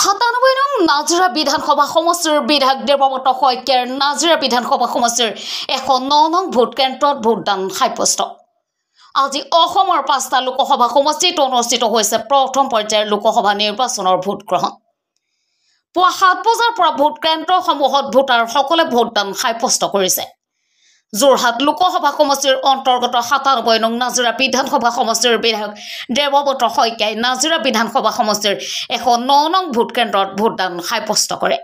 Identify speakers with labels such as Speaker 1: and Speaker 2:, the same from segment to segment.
Speaker 1: 97 নং নাজিৰা বিধানসভা সমষ্টিৰ বিধায়ক দেৱব্ৰত শইকীয়াৰ নাজিৰা বিধানসভা সমষ্টিৰ 109 নং ভোট কেন্দ্ৰত ভোটদান সাব্যস্ত। আজি অসমৰ 5টা লোকসভা সমষ্টিত অনুষ্ঠিত হৈছে প্ৰথম পৰ্যায়ৰ লোকসভা নিৰ্বাচনৰ ভোট গ্ৰহণ। পুৱা 7 বজাৰ পৰা ভোট কেন্দ্ৰসমূহত ভোটাৰসকলে ভোটদান সাব্যস্ত কৰিছে। যোৰহাট লোকসভা সমষ্টিৰ অন্তৰ্গত 97 নং নাজিৰা বিধানসভা সমষ্টিৰ বিধায়ক দেৱব্ৰত শইকীয়াই নাজিৰা বিধানসভা সমষ্টিৰ 109 নং ভোট কেন্দ্ৰত ভোটদান সাব্যস্ত কৰে।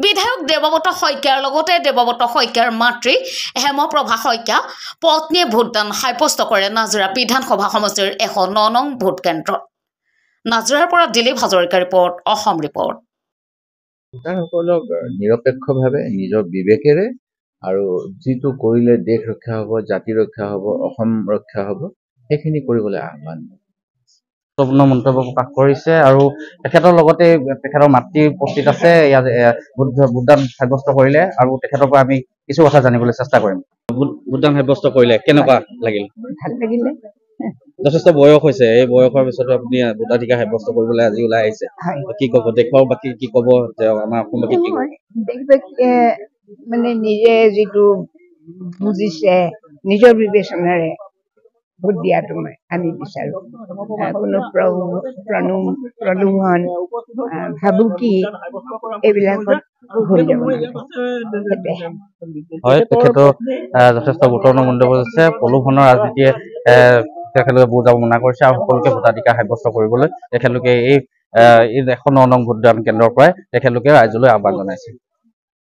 Speaker 1: বিধায়ক দেৱব্ৰত শইকীয়াৰ লগতে দেৱব্ৰত শইকীয়াৰ মাতৃ হেমপ্ৰভা শইকীয়া পত্নীয়ে ভোটদান সাব্যস্ত কৰে নাজিৰা বিধানসভা সমষ্টিৰ 109 নং ভোট কেন্দ্ৰত। নাজিৰাৰ পৰা দিলীপ হাজৰিকাৰ ৰিপৰ্ট, অসম ৰিপৰ্ট।
Speaker 2: ভোটাৰসকলক নিৰপেক্ষভাৱে নিজৰ বিবেকেৰে আৰু যিটো কৰিলে দেশ ৰক্ষা হ'ব, জাতি ৰক্ষা হ'ব, অসম ৰক্ষা হ'ব, সেইখিনি কৰিবলৈ আহ্বান
Speaker 3: গুৰুত্বপূৰ্ণ মন্তব্য প্ৰকাশ কৰিছে আৰু তেখেতৰ লগতে তেখেতৰ মাতৃ উপস্থিত আছে। ইয়াত ভোটদান সাব্যস্ত কৰিলে আৰু তেখেতৰ পৰা আমি কিছু কথা জানিবলৈ চেষ্টা কৰিম। ভোটদান সাব্যস্ত কৰিলে কেনেকুৱা লাগিল?
Speaker 4: ভাল লাগিলে।
Speaker 3: যথেষ্ট বয়স হৈছে, এই বয়সৰ পিছতো আপুনি ভোটাধিকাৰ সাব্যস্ত কৰিবলৈ আজি ওলাই আহিছে। কি ক'ব দেশৰ বাকী, কি ক'ব যে আমাৰ অসমবাসী কি
Speaker 4: দেশবাসীয়ে মানে নিজে যিটো বুজিছে নিজৰ বিবেচনাৰে ভোট দিয়াটো আমি বিচাৰো। কোনো প্ৰলোভন ভাবুকি এইবিলাকত ভোট দিব
Speaker 3: হয়। তেখেতৰ যথেষ্ট গুৰুত্বপূৰ্ণ মন্তব্য আছে। প্ৰলোভনৰ ৰাজনীতিয়ে তেখেতলোকে ভোট যাব মনা কৰিছে আৰু সকলোকে ভোটাধিকাৰ সাব্যস্ত কৰিবলৈ তেখেতলোকে এই 109 নং ভোটদান কেন্দ্ৰৰ পৰাই তেখেতলোকে ৰাইজলৈ আহ্বান জনাইছে।